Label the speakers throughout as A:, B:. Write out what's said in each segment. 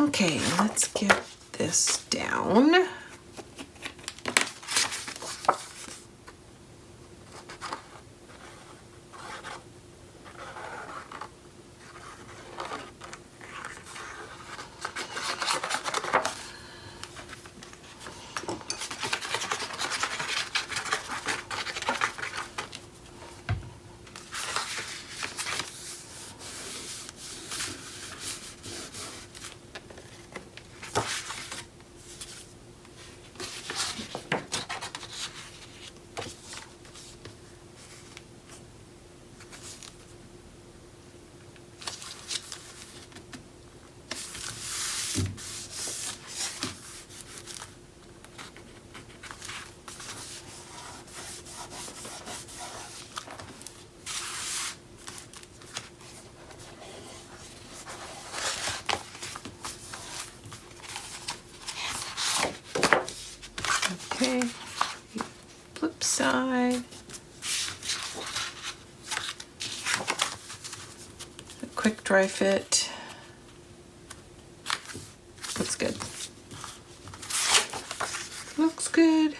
A: Okay, let's get this down. Okay, flip side. A quick dry fit. Looks good. Looks good.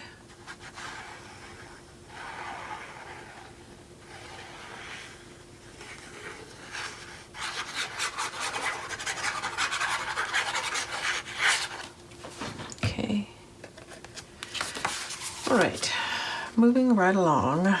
A: Okay. All right, moving right along.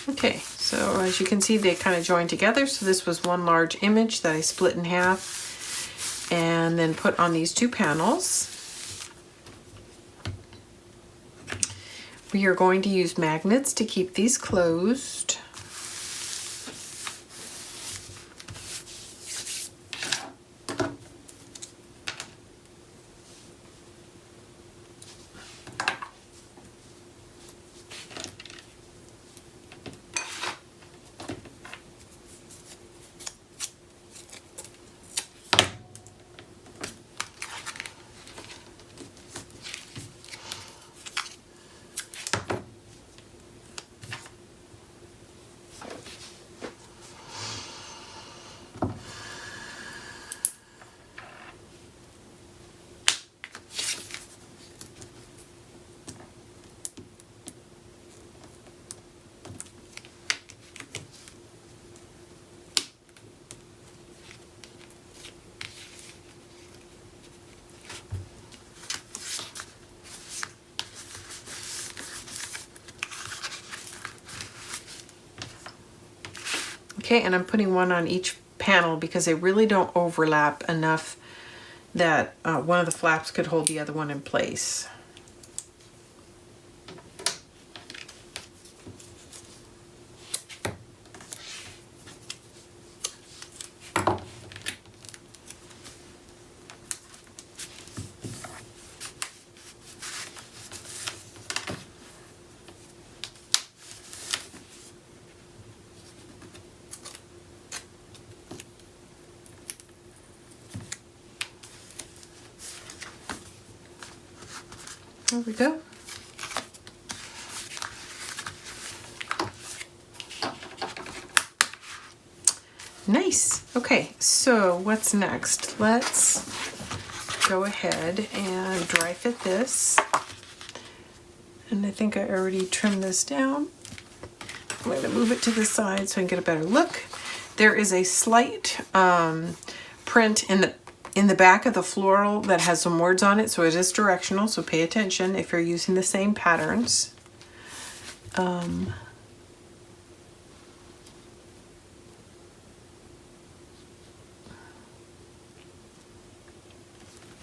A: Okay, so as you can see, they kind of join together. So this was one large image that I split in half and then put on these two panels. We are going to use magnets to keep these closed. Okay, and I'm putting one on each panel because they really don't overlap enough that one of the flaps could hold the other one in place. There we go. Nice. Okay, so what's next? Let's go ahead and dry fit this. And I think I already trimmed this down. I'm going to move it to the side so I can get a better look. There is a slight print in the back of the floral that has some words on it, so it is directional, so pay attention if you're using the same patterns.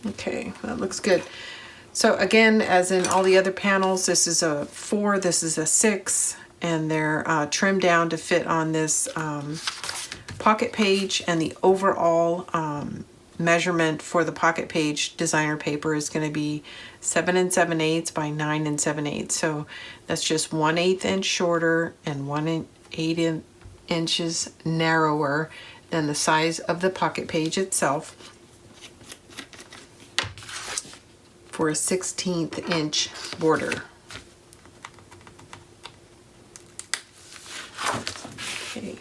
A: Okay, that looks good. So again, as in all the other panels, this is a 4, this is a 6, and they're trimmed down to fit on this pocket page, and the overall measurement for the pocket page designer paper is going to be 7 7/8 by 9 7/8. So that's just 1/8 inch shorter and 1/8 inches narrower and the size of the pocket page itself for a 1/16 inch border. Okay.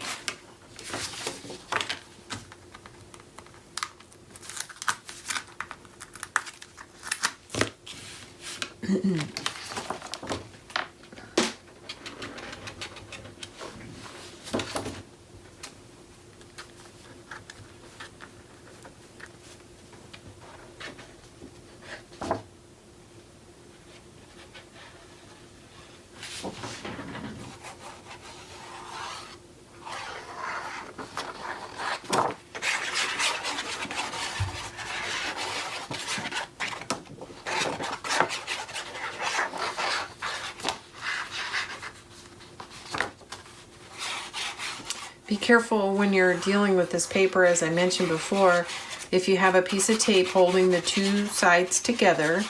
A: Be careful when you're dealing with this paper, as I mentioned before, if you have a piece of tape holding the two sides together,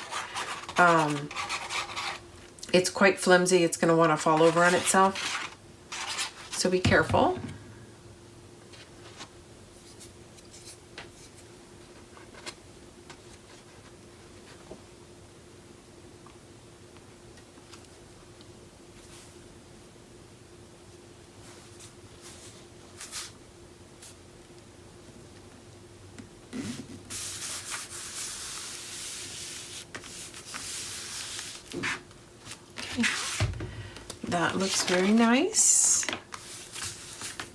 A: it's quite flimsy. It's going to want to fall over on itself. So be careful. That looks very nice.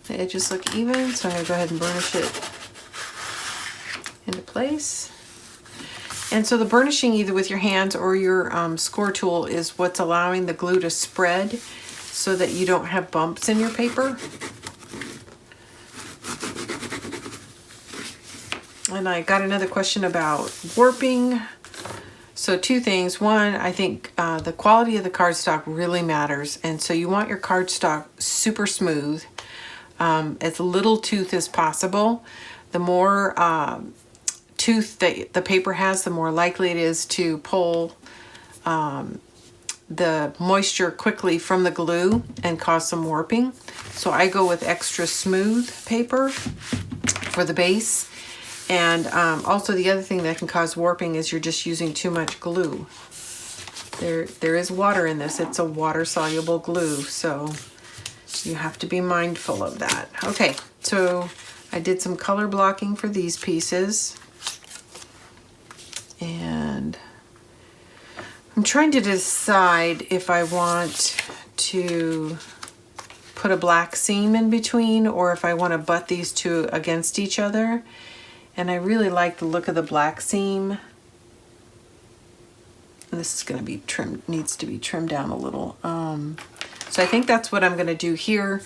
A: The edges look even, so I'm going to go ahead and burnish it into place. And so the burnishing, either with your hands or your score tool, is what's allowing the glue to spread so that you don't have bumps in your paper. And I got another question about warping. So two things. One, I think the quality of the cardstock really matters. And so you want your cardstock super smooth, as little tooth as possible. The more tooth that the paper has, the more likely it is to pull the moisture quickly from the glue and cause some warping. So I go with extra smooth paper for the base. And also the other thing that can cause warping is you're just using too much glue. There is water in this. It's a water-soluble glue, so you have to be mindful of that. Okay, so I did some color blocking for these pieces. And I'm trying to decide if I want to put a black seam in between or if I want to butt these two against each other. And I really like the look of the black seam. And this is going to be trimmed, needs to be trimmed down a little. So I think that's what I'm going to do here.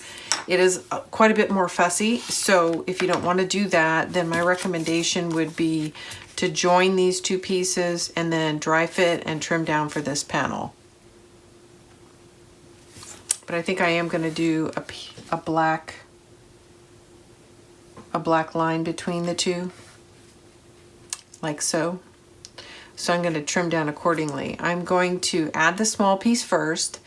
A: It is quite a bit more fussy. So if you don't want to do that, then my recommendation would be to join these two pieces and then dry fit and trim down for this panel. But I think I am going to do a black line between the two, like so. So I'm going to trim down accordingly. I'm going to add the small piece first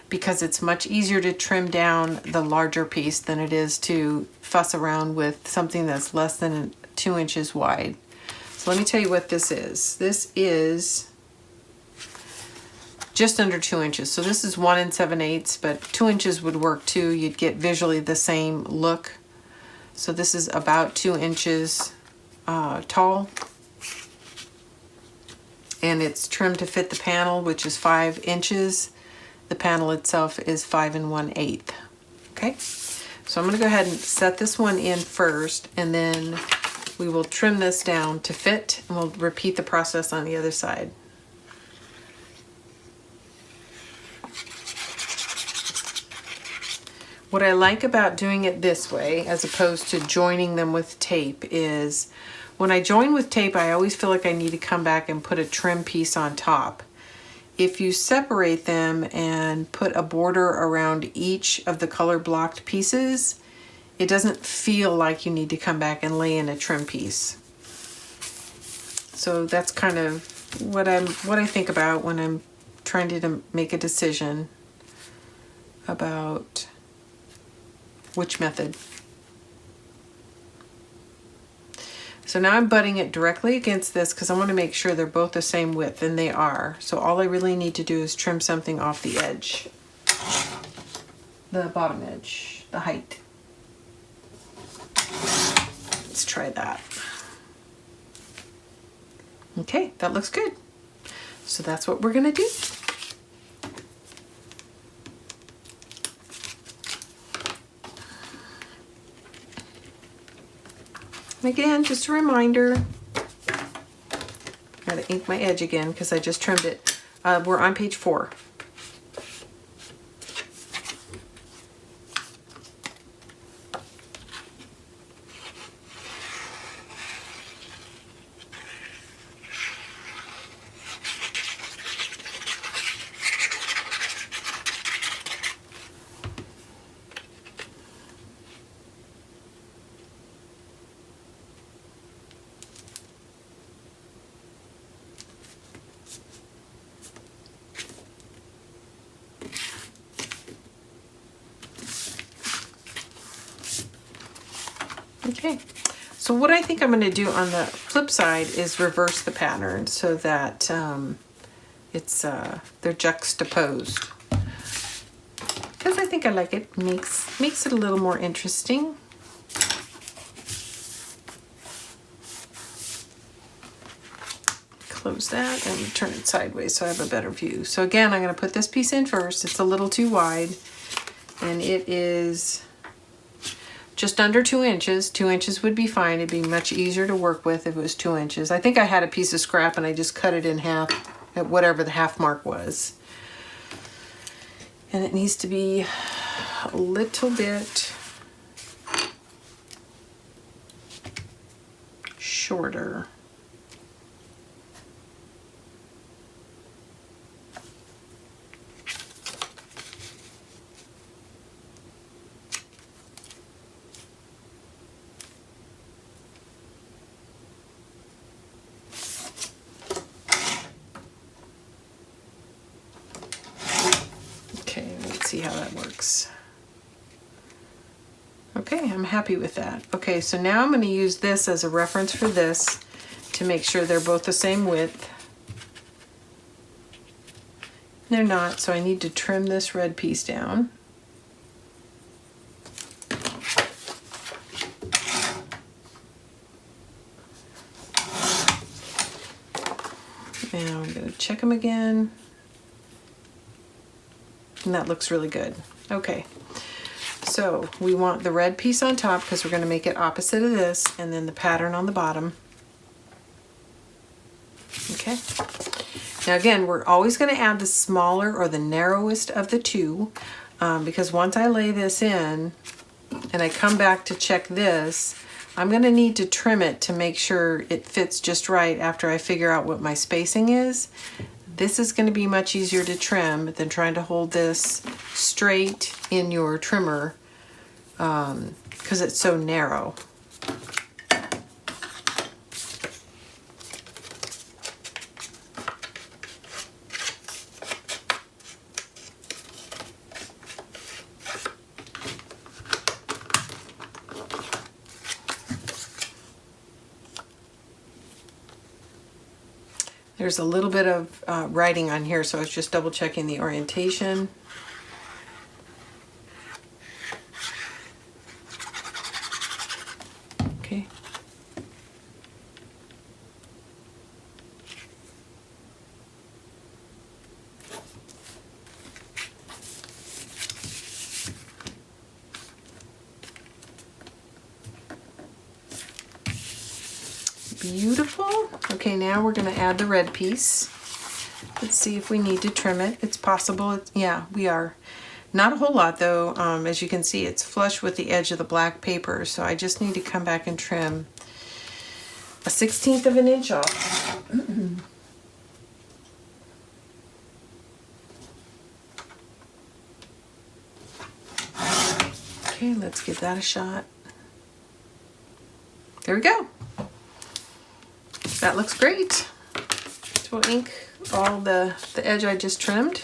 A: because it's much easier to trim down the larger piece than it is to fuss around with something that's less than 2 inches wide. So let me tell you what this is. This is just under 2 inches. So this is 1 7/8, but 2 inches would work too. You'd get visually the same look. So this is about 2 inches tall. And it's trimmed to fit the panel, which is 5 inches. The panel itself is 5 1/8. Okay, so I'm going to go ahead and set this one in first, and then we will trim this down to fit, and we'll repeat the process on the other side. What I like about doing it this way, as opposed to joining them with tape, is when I join with tape, I always feel like I need to come back and put a trim piece on top. If you separate them and put a border around each of the color blocked pieces, it doesn't feel like you need to come back and lay in a trim piece. So that's kind of what I think about when I'm trying to make a decision about which method. So now I'm butting it directly against this because I want to make sure they're both the same width, and they are. So all I really need to do is trim something off the edge, the bottom edge, the height. Let's try that. Okay, that looks good. So that's what we're gonna do. And again, just a reminder, gotta ink my edge again because I just trimmed it. We're on page 4. Okay, so what I think I'm going to do on the flip side is reverse the pattern so that they're juxtaposed. Because I think I like it. Makes it a little more interesting. Close that and turn it sideways so I have a better view. So again, I'm going to put this piece in first. It's a little too wide, and it is just under 2 inches. 2 inches would be fine. It'd be much easier to work with if it was 2 inches. I think I had a piece of scrap and I just cut it in half at whatever the half mark was. And it needs to be a little bit shorter. See how that works. Okay, I'm happy with that. Okay, so now I'm going to use this as a reference for this to make sure they're both the same width. They're not, so I need to trim this red piece down. Now I'm going to check them again. And that looks really good. Okay, so we want the red piece on top because we're going to make it opposite of this, and then the pattern on the bottom. Okay, now again, we're always going to add the smaller or the narrowest of the two, because once I lay this in and I come back to check this, I'm going to need to trim it to make sure it fits just right after I figure out what my spacing is. This is going to be much easier to trim than trying to hold this straight in your trimmer because it's so narrow. There's a little bit of writing on here, so I was just double checking the orientation. Okay. Beautiful. Okay, now we're going to add the red piece. Let's see if we need to trim it. It's possible. Yeah, we are. Not a whole lot though. As you can see, it's flush with the edge of the black paper, so I just need to come back and trim a 1/16 of an inch off. Okay, let's give that a shot. There we go. That looks great. So we'll ink all the edge I just trimmed.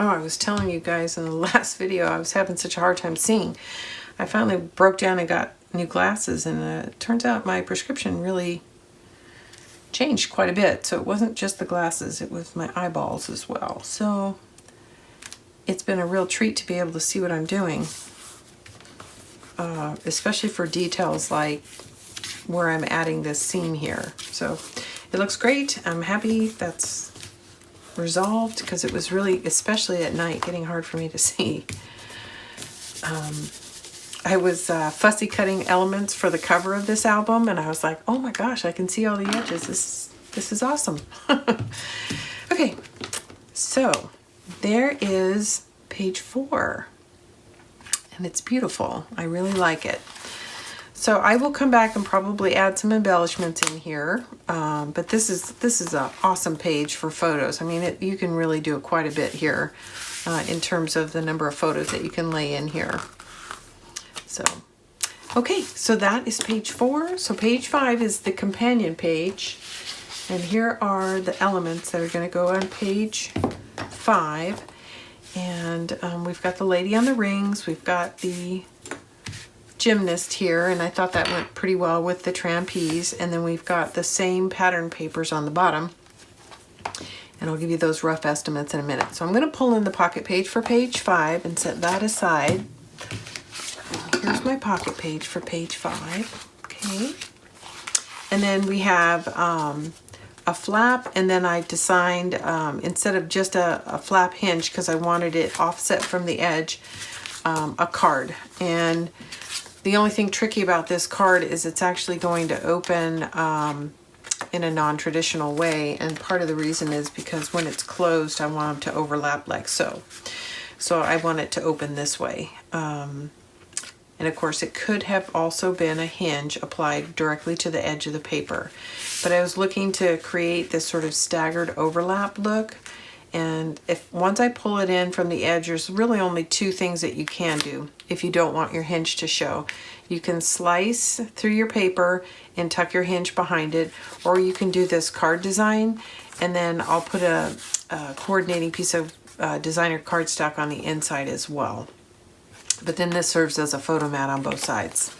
A: Oh, I was telling you guys in the last video I was having such a hard time seeing. I finally broke down and got new glasses, and it turns out my prescription really changed quite a bit. So it wasn't just the glasses, it was my eyeballs as well. So it's been a real treat to be able to see what I'm doing, especially for details like where I'm adding this seam here. So it looks great. I'm happy that's resolved, because it was really, especially at night, getting hard for me to see. I was fussy cutting elements for the cover of this album, and I was like, oh my gosh, I can see all the edges. This is awesome. Okay, so there is page 4, and it's beautiful. I really like it. So I will come back and probably add some embellishments in here, but this is an awesome page for photos. I mean, you can really do quite a bit here in terms of the number of photos that you can lay in here. So, okay, so that is page 4. So page 5 is the companion page, and here are the elements that are going to go on page 5. And we've got the lady on the rings, we've got the gymnast here, and I thought that went pretty well with the trapeze. And then we've got the same pattern papers on the bottom, and I'll give you those rough estimates in a minute. So I'm going to pull in the pocket page for page 5 and set that aside. Here's my pocket page for page 5. Okay, and then we have a flap, and then I designed instead of just a flap hinge, because I wanted it offset from the edge, a card. And the only thing tricky about this card is it's actually going to open in a non-traditional way, and part of the reason is because when it's closed I want them to overlap like so. So I want it to open this way. And of course it could have also been a hinge applied directly to the edge of the paper. But I was looking to create this sort of staggered overlap look. And once I pull it in from the edge, there's really only 2 things that you can do if you don't want your hinge to show. You can slice through your paper and tuck your hinge behind it, or you can do this card design, and then I'll put a coordinating piece of designer cardstock on the inside as well. But then this serves as a photo mat on both sides.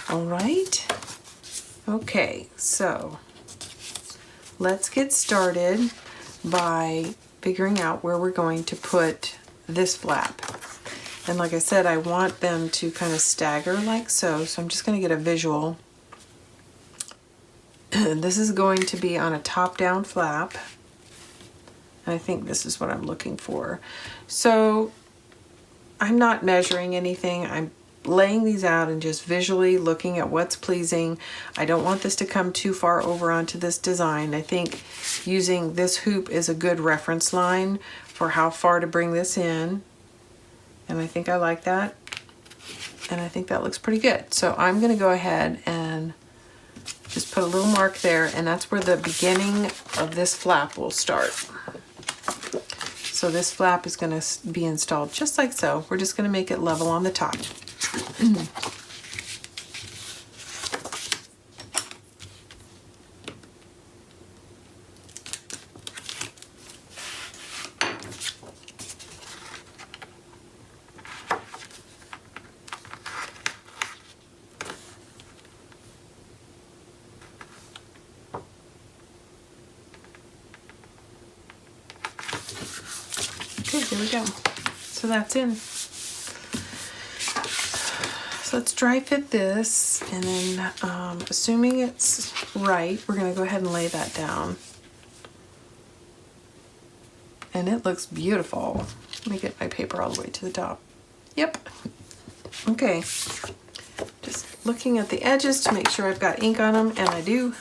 A: All right. Okay, so let's get started by figuring out where we're going to put this flap. And like I said, I want them to kind of stagger like so. So I'm just going to get a visual. This is going to be on a top-down flap. I think this is what I'm looking for. So I'm not measuring anything. I'm laying these out and just visually looking at what's pleasing. I don't want this to come too far over onto this design. I think using this hoop is a good reference line for how far to bring this in. And I think I like that. And I think that looks pretty good. So I'm going to go ahead and just put a little mark there, and that's where the beginning of this flap will start. So this flap is going to be installed just like so. We're just going to make it level on the top. Okay, here we go. So that's in. So let's dry fit this, and then assuming it's right, we're going to go ahead and lay that down. And it looks beautiful. Let me get my paper all the way to the top. Yep. Okay. Just looking at the edges to make sure I've got ink on them, and I do.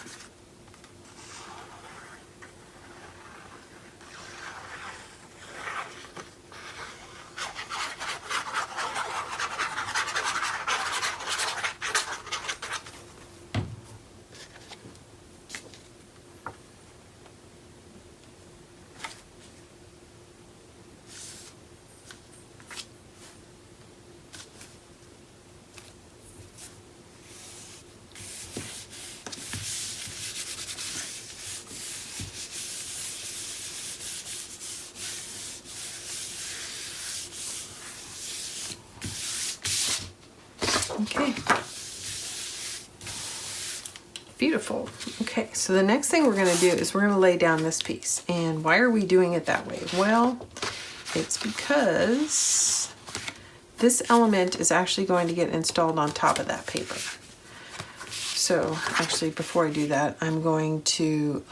A: Okay. Beautiful. Okay, so the next thing we're going to do is we're going to lay down this piece. And why are we doing it that way? Well, it's because this element is actually going to get installed on top of that paper. So actually, before I do that, I'm going to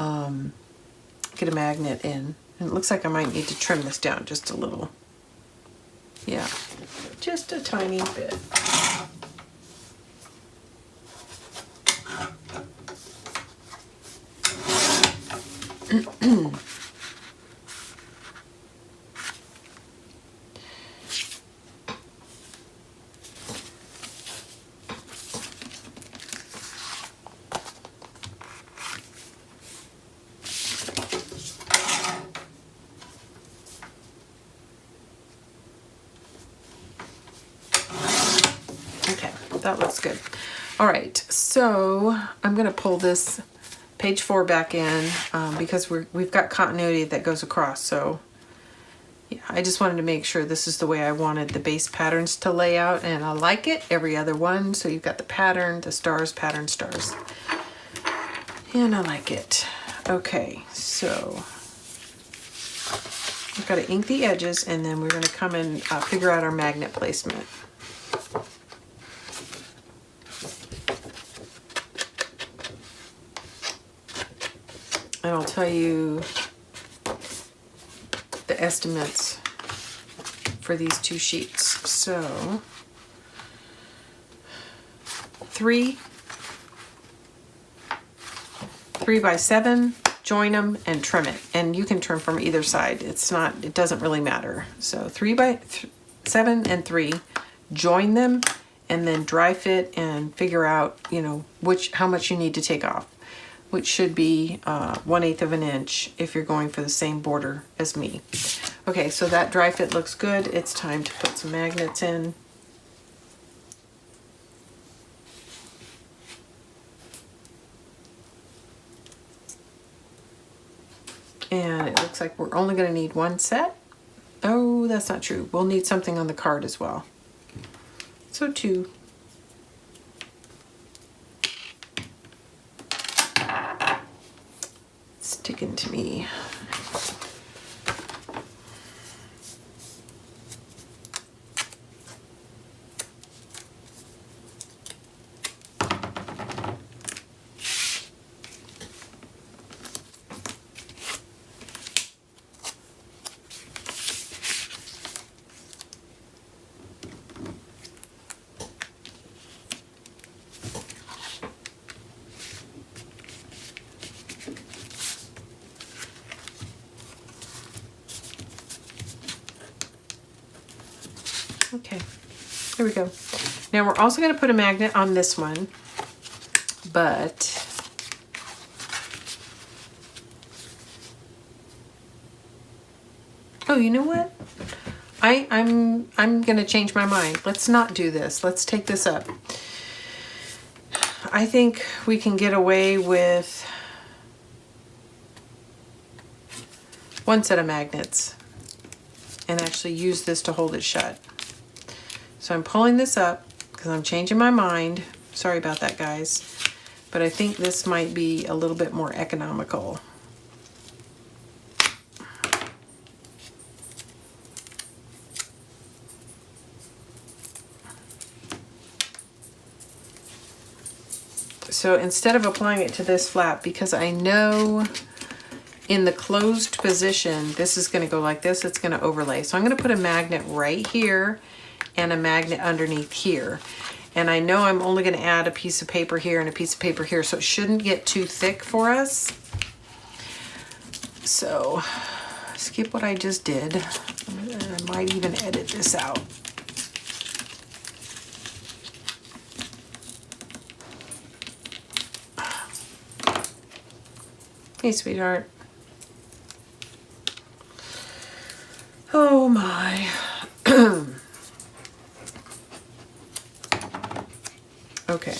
A: get a magnet in. And it looks like I might need to trim this down just a little. Yeah, just a tiny bit. Okay, that looks good. All right, so I'm going to pull this page 4 back in because we've got continuity that goes across. So yeah, I just wanted to make sure this is the way I wanted the base patterns to lay out, and I like it, every other one. So you've got the pattern, the stars, pattern, stars, and I like it. Okay, so we've got to ink the edges, and then we're going to come and figure out our magnet placement. And I'll tell you the estimates for these 2 sheets. So 3 by 7, join them and trim it. And you can trim from either side. It doesn't really matter. So 3 by 7 and 3, join them, and then dry fit and figure out, you know, how much you need to take off, which should be 1/8 of an inch if you're going for the same border as me. Okay, so that dry fit looks good. It's time to put some magnets in. And it looks like we're only gonna need 1 set. Oh, that's not true. We'll need something on the card as well. So 2. Sticking to me. Okay, there we go. Now we're also going to put a magnet on this one, but oh, you know what? I'm going to change my mind. Let's not do this. Let's take this up. I think we can get away with 1 set of magnets and actually use this to hold it shut. So I'm pulling this up because I'm changing my mind. Sorry about that, guys. But I think this might be a little bit more economical. So instead of applying it to this flap, because I know in the closed position, this is going to go like this, it's going to overlay. So I'm going to put a magnet right here and a magnet underneath here. And I know I'm only going to add a piece of paper here and a piece of paper here, so it shouldn't get too thick for us. So skip what I just did. I might even edit this out. Hey, sweetheart. Oh my. Okay.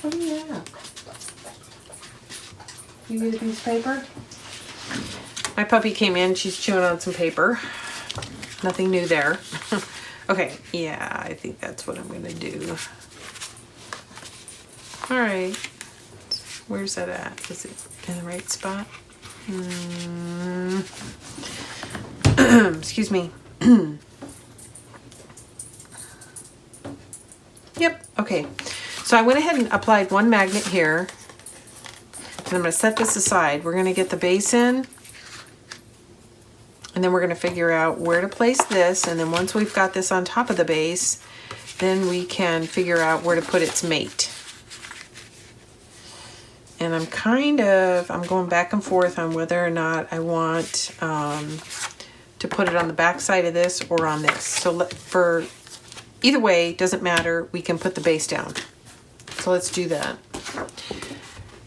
A: What do you have? You get a piece of paper? My puppy came in, she's chewing on some paper. Nothing new there. Okay, yeah, I think that's what I'm gonna do. All right, where's that at? Is it in the right spot? Excuse me. Yep, okay. So I went ahead and applied one magnet here. And I'm gonna set this aside. We're gonna get the base in, and then we're gonna figure out where to place this. And then once we've got this on top of the base, then we can figure out where to put its mate. And I'm going back and forth on whether or not I want to put it on the back side of this or on this. So for either way, doesn't matter, we can put the base down. So let's do that.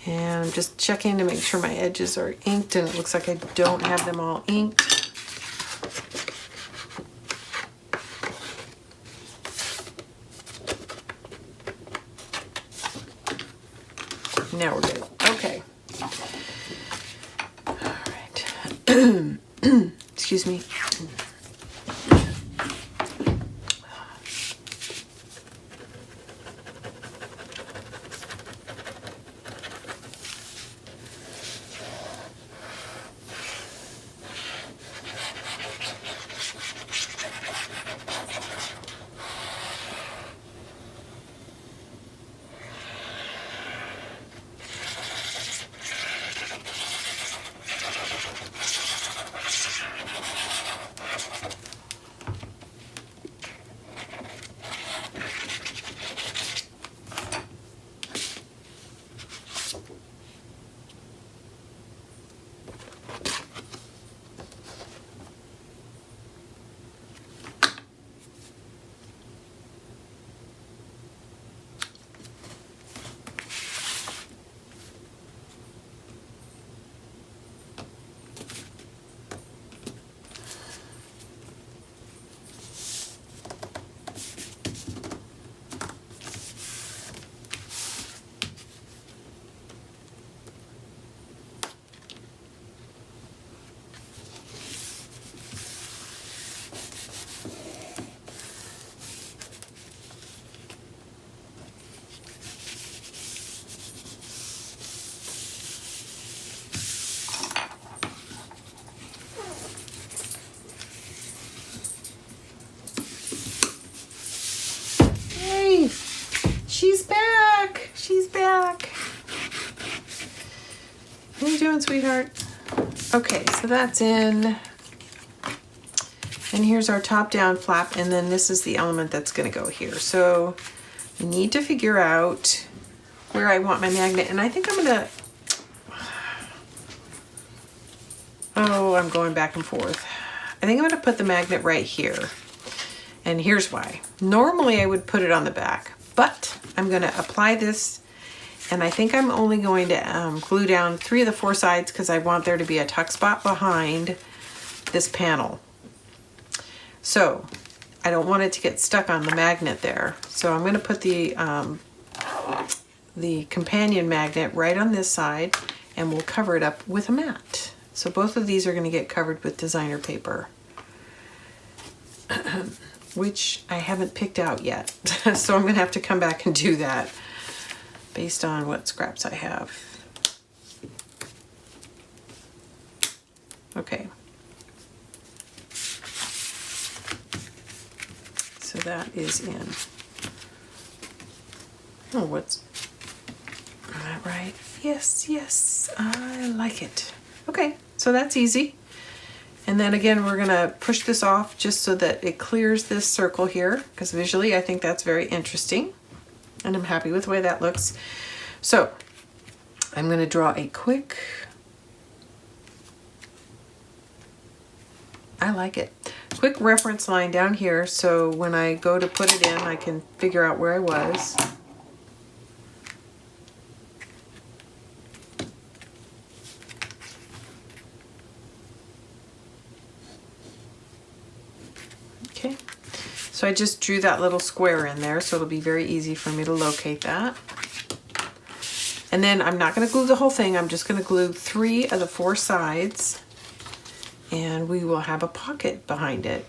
A: And I'm just checking to make sure my edges are inked, and it looks like I don't have them all inked. Now we're good. Okay. All right. Excuse me. She's back. She's back. What are you doing, sweetheart? Okay, so that's in. And here's our top down flap, and then this is the element that's going to go here. So I need to figure out where I want my magnet, and I think I'm going to, I'm going back and forth. I think I'm going to put the magnet right here. And here's why. Normally I would put it on the back, but I'm going to apply this, and I think I'm only going to glue down 3 of the 4 sides because I want there to be a tuck spot behind this panel. So I don't want it to get stuck on the magnet there. So I'm going to put the companion magnet right on this side, and we'll cover it up with a mat. So both of these are going to get covered with designer paper, which I haven't picked out yet. So I'm going to have to come back and do that based on what scraps I have. Okay. So that is in. Oh, what's that right? Yes, yes, I like it. Okay, so that's easy. And then again, we're gonna push this off just so that it clears this circle here, because visually I think that's very interesting. And I'm happy with the way that looks. So I'm gonna draw a quick, I like it, quick reference line down here, so when I go to put it in, I can figure out where I was. Okay, so I just drew that little square in there, so it'll be very easy for me to locate that. And then I'm not going to glue the whole thing. I'm just going to glue 3 of the 4 sides, and we will have a pocket behind it.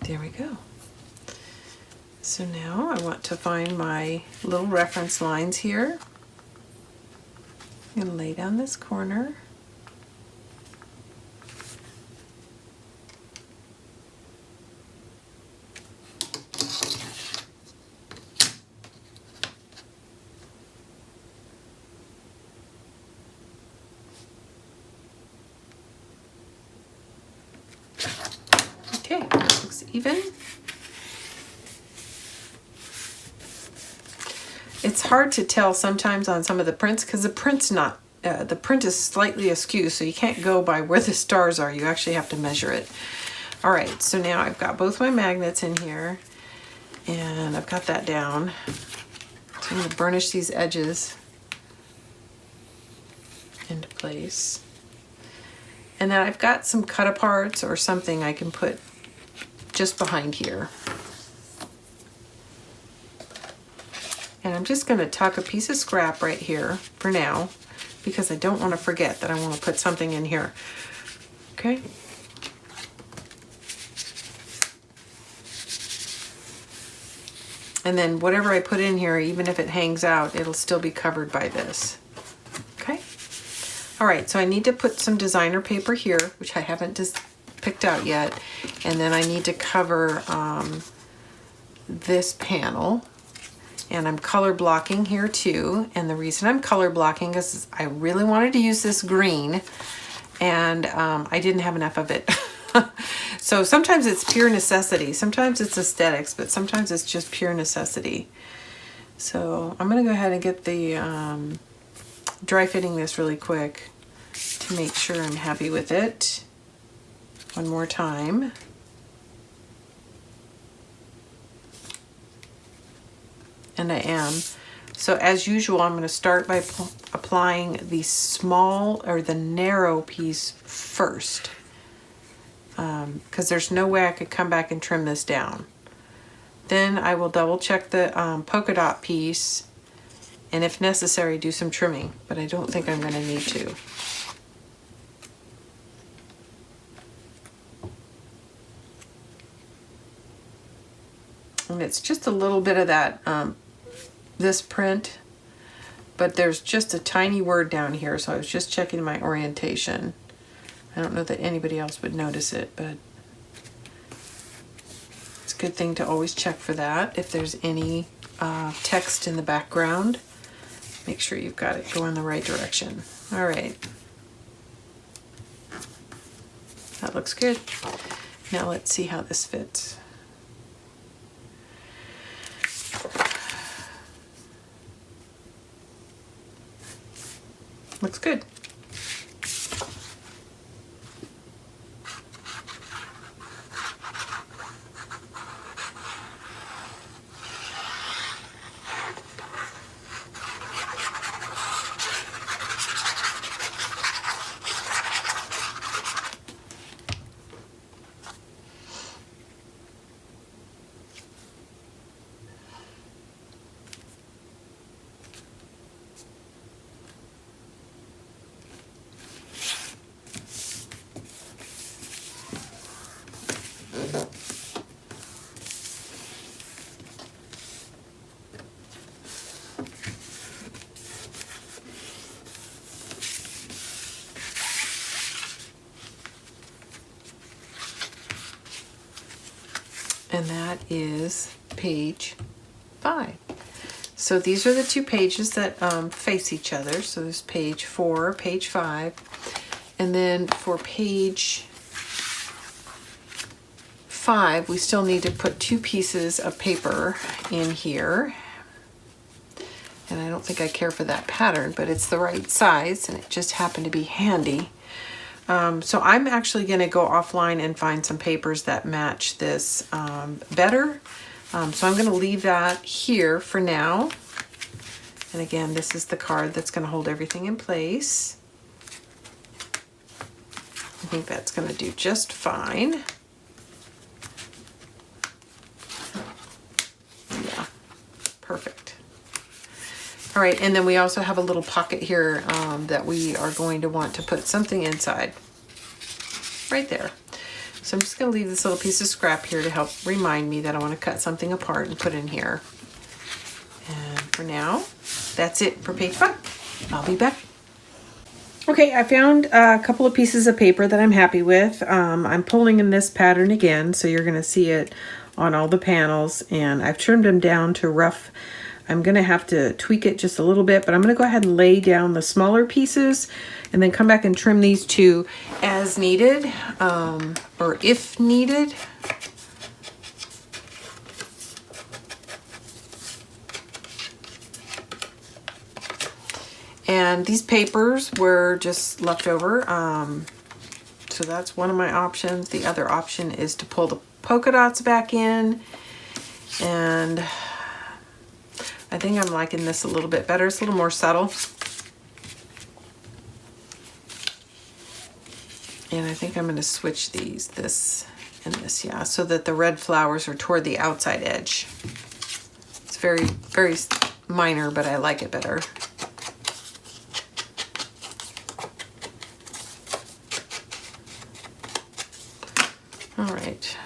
A: There we go. So now I want to find my little reference lines here. I'm going to lay down this corner. Okay, looks even. It's hard to tell sometimes on some of the prints because the print is slightly askew, so you can't go by where the stars are. You actually have to measure it. All right, so now I've got both my magnets in here, and I've got that down. So I'm going to burnish these edges into place. And then I've got some cut aparts or something I can put just behind here. And I'm just going to tuck a piece of scrap right here for now, because I don't want to forget that I want to put something in here. Okay. And then whatever I put in here, even if it hangs out, it'll still be covered by this. Okay. All right, so I need to put some designer paper here, which I haven't just picked out yet. And then I need to cover this panel. And I'm color blocking here too. And the reason I'm color blocking is I really wanted to use this green, and I didn't have enough of it. So sometimes it's pure necessity. Sometimes it's aesthetics, but sometimes it's just pure necessity. So I'm gonna go ahead and get the dry fitting this really quick to make sure I'm happy with it. One more time. And I am. So as usual, I'm going to start by applying the small or the narrow piece first, because there's no way I could come back and trim this down. Then I will double check the polka dot piece, and if necessary, do some trimming, but I don't think I'm going to need to. And it's just a little bit of that this print, but there's just a tiny word down here, so I was just checking my orientation. I don't know that anybody else would notice it, but it's a good thing to always check for that. If there's any text in the background, make sure you've got it going the right direction. All right, that looks good. Now let's see how this fits. Looks good. And that is page 5. So these are the 2 pages that face each other. So there's page 4, page 5. And then for page 5, we still need to put 2 pieces of paper in here. And I don't think I care for that pattern, but it's the right size, and it just happened to be handy. So I'm actually going to go offline and find some papers that match this better. So I'm going to leave that here for now. And again, this is the card that's going to hold everything in place. I think that's going to do just fine. Yeah, perfect. All right, and then we also have a little pocket here that we are going to want to put something inside. Right there. So I'm just going to leave this little piece of scrap here to help remind me that I want to cut something apart and put in here. And for now, that's it for page 5. I'll be back. Okay, I found a couple of pieces of paper that I'm happy with. I'm pulling in this pattern again, so you're going to see it on all the panels, and I've trimmed them down to rough. I'm going to have to tweak it just a little bit, but I'm going to go ahead and lay down the smaller pieces and then come back and trim these two as needed, or if needed. And these papers were just left over, so that's one of my options. The other option is to pull the polka dots back in, and I think I'm liking this a little bit better. It's a little more subtle. And I think I'm going to switch these, this and this, yeah, so that the red flowers are toward the outside edge. It's very, very minor, but I like it better. All right.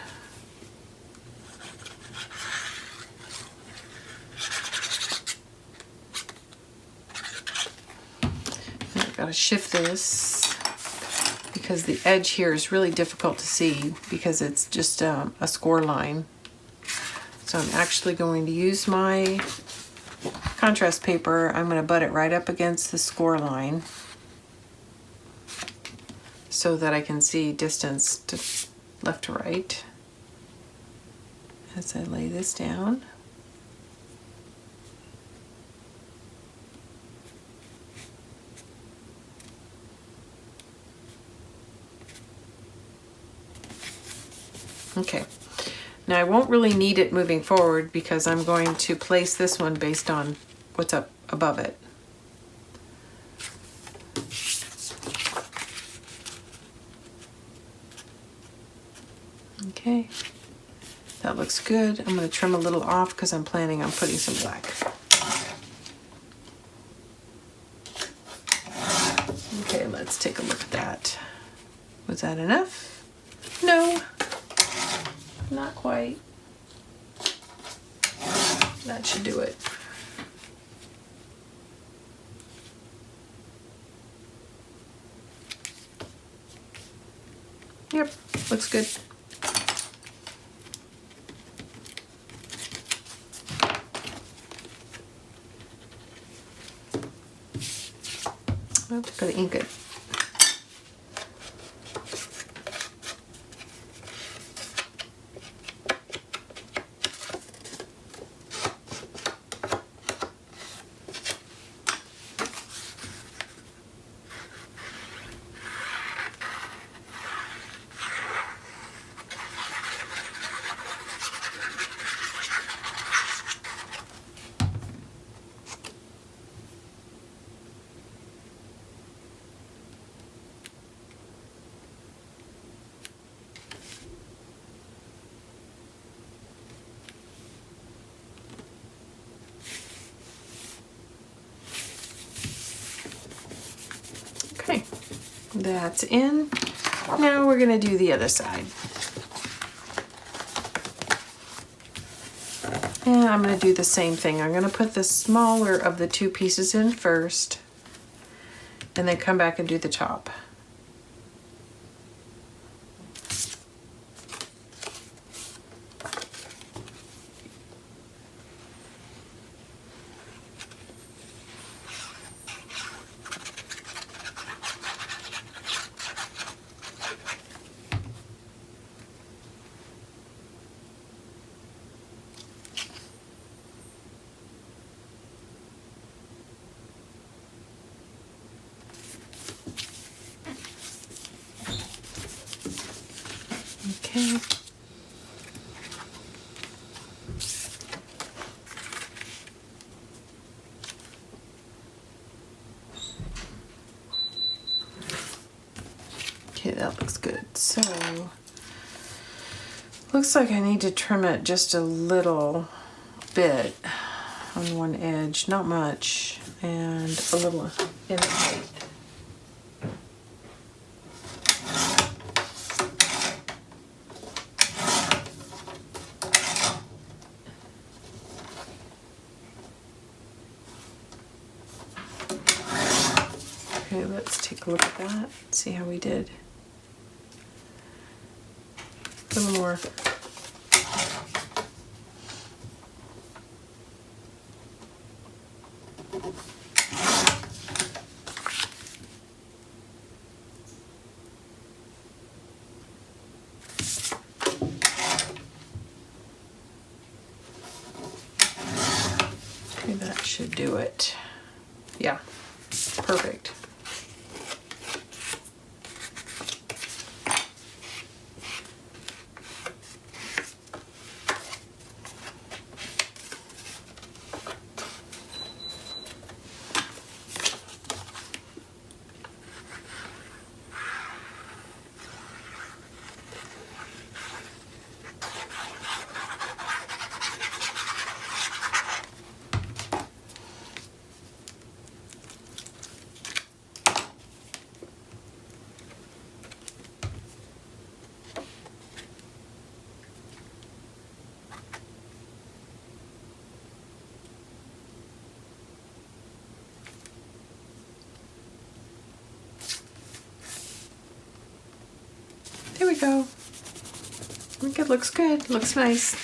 A: I've got to shift this because the edge here is really difficult to see because it's just a score line. So I'm actually going to use my contrast paper. I'm going to butt it right up against the score line so that I can see distance to left to right as I lay this down. Okay, now I won't really need it moving forward because I'm going to place this one based on what's up above it. Okay, that looks good. I'm going to trim a little off because I'm planning on putting some black. Okay, let's take a look at that. Was that enough? No, not quite. That should do it. Yep, looks good. Oops, gotta ink it. Okay, that's in. Now we're gonna do the other side. And I'm gonna do the same thing. I'm gonna put the smaller of the two pieces in first, and then come back and do the top. Okay. Okay, that looks good. So, looks like I need to trim it just a little bit on one edge, not much, and a little in the height. Okay, let's take a look at that, see how we did. A little more. Okay, that should do it. Yeah, perfect. There we go. I think it looks good. Looks nice.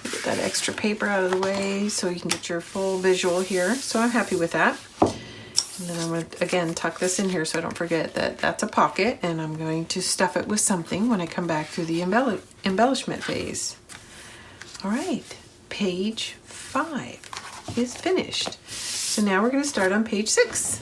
A: Get that extra paper out of the way so you can get your full visual here. So I'm happy with that. And then I'm going to, again, tuck this in here so I don't forget that that's a pocket, and I'm going to stuff it with something when I come back through the embellishment phase. All right, page 5 is finished. So now we're going to start on page 6.